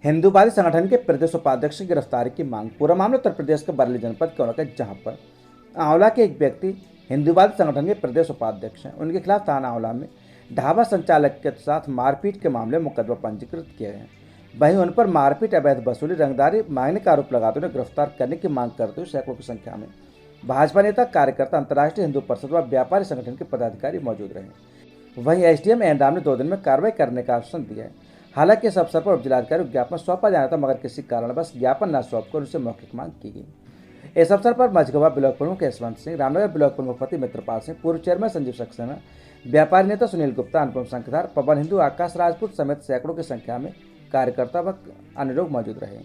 हिंदूवादी संगठन के प्रदेश उपाध्यक्ष की गिरफ्तारी की मांग। पूरा मामला उत्तर प्रदेश के बरेली जनपद के औला, जहां पर आंवला के एक व्यक्ति हिंदूवादी संगठन के प्रदेश उपाध्यक्ष हैं। उनके खिलाफ थाना आंवला में ढाबा संचालक के साथ मारपीट के मामले में मुकदमा पंजीकृत किए हैं। वहीं उन पर मारपीट, अवैध वसूली, रंगदारी मांगने का आरोप लगाते हुए गिरफ्तार करने की मांग करते हुए सैकड़ों की संख्या में भाजपा नेता, कार्यकर्ता, अंतर्राष्ट्रीय हिंदू परिषद व व्यापारी संगठन के पदाधिकारी मौजूद रहे। वहीं एसडीएम एनराम ने 2 दिन में कार्रवाई करने का आश्वासन दिया है। हालांकि इस अवसर पर जिलाधिकारी को ज्ञापन सौंपा जाना था, मगर किसी कारणवश ज्ञापन न सौंपकर उनसे मौखिक मांग की गई। इस अवसर पर मझगवा ब्लॉक प्रमुख यशवंत सिंह, रामनगर ब्लॉक प्रमुख पति मित्रपाल सिंह, पूर्व चेयरमैन संजीव सक्सेना, व्यापारी नेता सुनील गुप्ता, अनुपम शंखधार, पवन हिंदू, आकाश राजपूत समेत सैकड़ों की संख्या में कार्यकर्ता व अन्य लोग मौजूद रहे।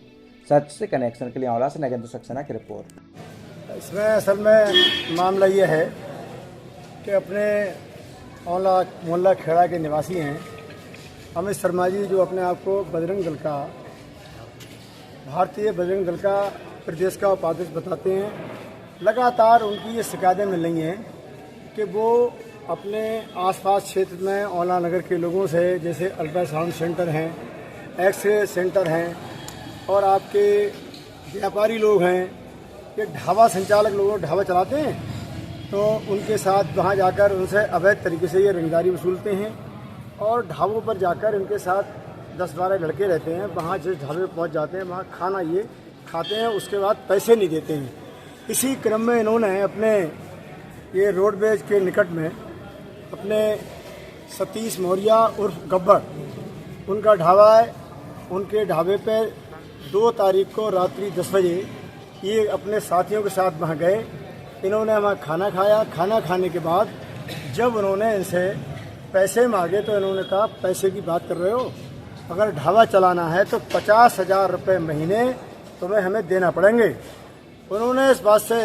सच से कनेक्शन के लिए आंवला से नगेंद्र सक्सेना की रिपोर्ट। इसमें असल में मामला ये है कि अपने आंवला मोहल्ला खेड़ा के निवासी हैं अमित शर्मा जी, जो अपने आप को बजरंग दल का, भारतीय बजरंग दल का प्रदेश का उपाध्यक्ष बताते हैं। लगातार उनकी ये शिकायतें मिल रही हैं कि वो अपने आसपास क्षेत्र में आंवला नगर के लोगों से, जैसे अल्ट्रासाउंड सेंटर हैं, एक्सरे सेंटर हैं और आपके व्यापारी लोग हैं, ये ढाबा संचालक लोग ढाबा चलाते हैं, तो उनके साथ वहाँ जाकर उनसे अवैध तरीके से ये रंगदारी वसूलते हैं और ढाबों पर जाकर इनके साथ 10-12 लड़के रहते हैं। वहाँ जिस ढाबे पर पहुँच जाते हैं वहाँ खाना ये खाते हैं, उसके बाद पैसे नहीं देते हैं। इसी क्रम में इन्होंने अपने ये रोडवेज के निकट में अपने सतीश मौर्या उर्फ गब्बर, उनका ढाबा है, उनके ढाबे पर 2 तारीख को रात्रि 10 बजे ये अपने साथियों के साथ वहाँ गए। इन्होंने वहाँ खाना खाया। खाना खाने के बाद जब उन्होंने इनसे पैसे मांगे तो इन्होंने कहा, पैसे की बात कर रहे हो, अगर ढाबा चलाना है तो 50,000 रुपये महीने तुम्हें हमें देना पड़ेंगे। उन्होंने इस बात से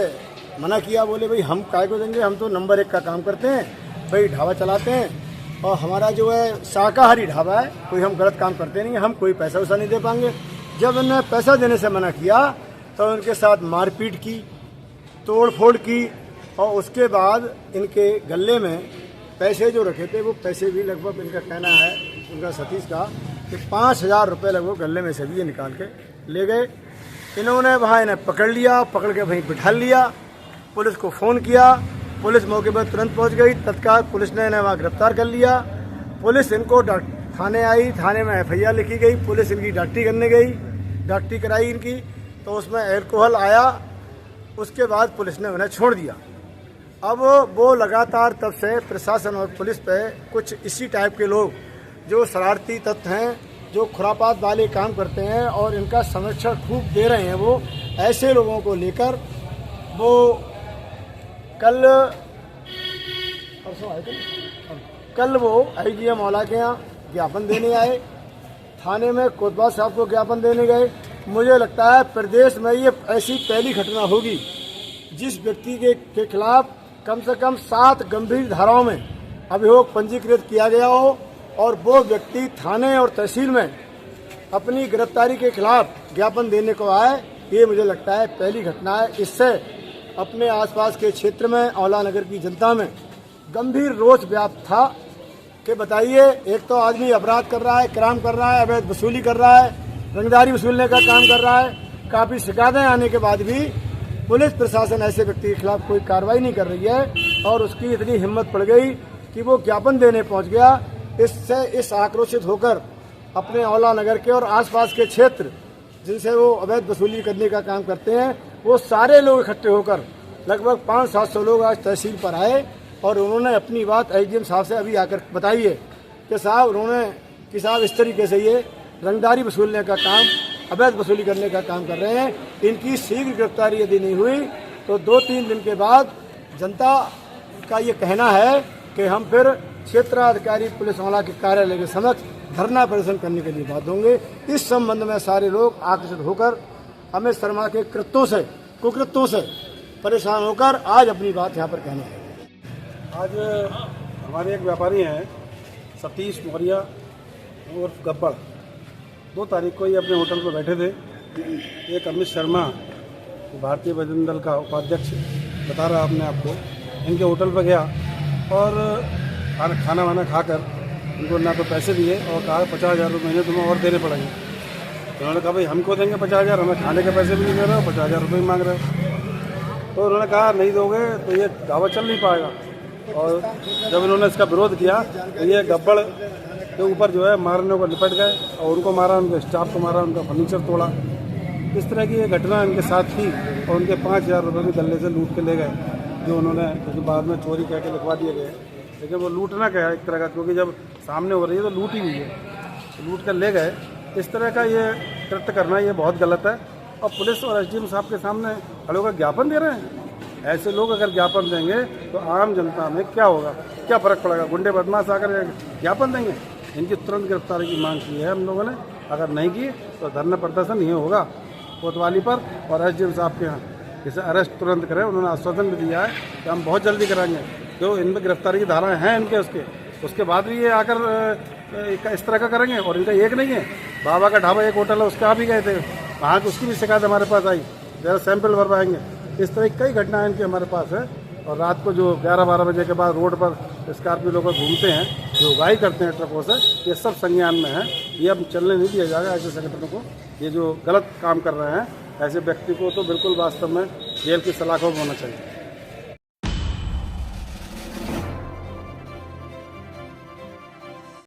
मना किया, बोले भाई हम काय को देंगे, हम तो नंबर 1 का काम करते हैं, भाई ढाबा चलाते हैं और हमारा जो है शाकाहारी ढाबा है, कोई हम गलत काम करते नहीं, हम कोई पैसा वैसा नहीं दे पाएंगे। जब इन्होंने पैसा देने से मना किया तो उनके साथ मारपीट की, तोड़ फोड़ की और उसके बाद इनके गले में पैसे जो रखे थे वो पैसे भी लगभग, इनका कहना है उनका सतीश का, कि 5,000 रुपये लगभग गले में से भी ये निकाल के ले गए। इन्होंने वहाँ इन्हें पकड़ लिया, पकड़ के वहीं बिठा लिया, पुलिस को फ़ोन किया, पुलिस मौके पर तुरंत पहुँच गई। तत्काल पुलिस ने इन्हें वहाँ गिरफ्तार कर लिया। पुलिस इनको थाने आई, थाने में FIR लिखी गई, पुलिस इनकी डॉक्टरी करने गई, डॉक्टरी कराई इनकी, तो उसमें एल्कोहल आया। उसके बाद पुलिस ने उन्हें छोड़ दिया। अब वो लगातार तब से प्रशासन और पुलिस पे कुछ इसी टाइप के लोग जो शरारती तत्व हैं, जो खुरापात वाले काम करते हैं और इनका संरक्षण खूब दे रहे हैं, वो ऐसे लोगों को लेकर वो कल वो IGM आंवला के यहाँ ज्ञापन देने आए, थाने में कोतवाल साहब को ज्ञापन देने गए। मुझे लगता है प्रदेश में ये ऐसी पहली घटना होगी जिस व्यक्ति के खिलाफ कम से कम 7 गंभीर धाराओं में अभियोग पंजीकृत किया गया हो और वो व्यक्ति थाने और तहसील में अपनी गिरफ्तारी के खिलाफ ज्ञापन देने को आए। ये मुझे लगता है पहली घटना है। इससे अपने आसपास के क्षेत्र में, आंवला नगर की जनता में गंभीर रोष व्याप्त था कि बताइए, एक तो आदमी अपराध कर रहा है, क्राइम कर रहा है, अवैध वसूली कर रहा है, रंगदारी वसूलने का काम कर रहा है। काफ़ी शिकायतें आने के बाद भी पुलिस प्रशासन ऐसे व्यक्ति के खिलाफ कोई कार्रवाई नहीं कर रही है और उसकी इतनी हिम्मत पड़ गई कि वो ज्ञापन देने पहुंच गया। इससे इस आक्रोशित होकर अपने आंवला नगर के और आसपास के क्षेत्र जिनसे वो अवैध वसूली करने का काम करते हैं, वो सारे लोग इकट्ठे होकर लगभग 500-700 लोग आज तहसील पर आए और उन्होंने अपनी बात IGM साहब से अभी आकर बताई है कि साहब इस तरीके से ये रंगदारी वसूलने का काम, अवैध वसूली करने का काम कर रहे हैं। इनकी शीघ्र गिरफ्तारी यदि नहीं हुई तो 2-3 दिन के बाद जनता का ये कहना है कि हम फिर क्षेत्राधिकारी पुलिस आंवला के कार्यालय के समक्ष धरना प्रदर्शन करने के लिए बाध्य होंगे। इस संबंध में सारे लोग आकर्षित होकर अमित शर्मा के कुकृत्यों से परेशान होकर आज अपनी बात यहाँ पर कहने हैं। आज हमारे एक व्यापारी हैं सतीश मौर्या उर्फ गब्बर, 2 तारीख को ये अपने होटल पर बैठे थे। एक अमित शर्मा, भारतीय बजरंग दल का उपाध्यक्ष बता रहा अपने आप को, इनके होटल पर गया और खाना वाना खाकर उनको ना तो पैसे दिए और कहा 50,000 रुपये महीने तुम्हें और देने पड़ेंगे। उन्होंने कहा भाई हमको देंगे 50,000, हमें खाने के पैसे भी नहीं दे रहे हो, 50,000 रुपये भी मांग रहे हो। तो उन्होंने कहा नहीं दोगे तो ये ढाबा चल नहीं पाएगा। और जब उन्होंने इसका विरोध किया तो ये गब्बड़ के ऊपर जो है मारने को निपट गए और उनको मारा, उनके स्टाफ को मारा, उनका फर्नीचर तोड़ा। इस तरह की ये घटना इनके साथ थी और उनके 5,000 रुपये भी गले से लूट के ले गए, जो उन्होंने बाद में चोरी कह के लिखवा दिए गए। लेकिन वो लूटना क्या है एक तरह का, क्योंकि जब सामने हो रही है तो लूट ही हुई है, तो लूट कर ले गए। इस तरह का ये कृत्य करना ये बहुत गलत है। और पुलिस और एसडीएम साहब के सामने खड़े होकर ज्ञापन दे रहे हैं। ऐसे लोग अगर ज्ञापन देंगे तो आम जनता में क्या होगा, क्या फ़र्क पड़ेगा? गुंडे बदमाश आकर ज्ञापन देंगे। इनकी तुरंत गिरफ्तारी की मांग की है हम लोगों ने। अगर नहीं की तो धरना प्रदर्शन ये होगा कोतवाली पर और एसडीएम साहब के यहाँ, इसे अरेस्ट तुरंत करें। उन्होंने आश्वासन भी दिया है कि हम बहुत जल्दी कराएंगे। जो इनमें गिरफ्तारी की धाराएं हैं इनके, उसके बाद भी ये आकर इस तरह का करेंगे। और इनका एक नहीं है, बाबा का ढाबा एक होटल है, उसका भी गए थे वहाँ की, उसकी भी शिकायत हमारे पास आई, जरा सैंपल भरवाएंगे। इस तरह की कई घटनाएं इनकी हमारे पास है। और रात को जो 11-12 बजे के बाद रोड पर स्कॉर्पियो लोग घूमते हैं, जो उगाही करते हैं ट्रकों से, ये सब संज्ञान में है। ये अब चलने नहीं दिया जाएगा ऐसे संगठनों को। ये जो गलत काम कर रहे हैं ऐसे व्यक्ति को तो बिल्कुल वास्तव में जेल की सलाखों में होना चाहिए।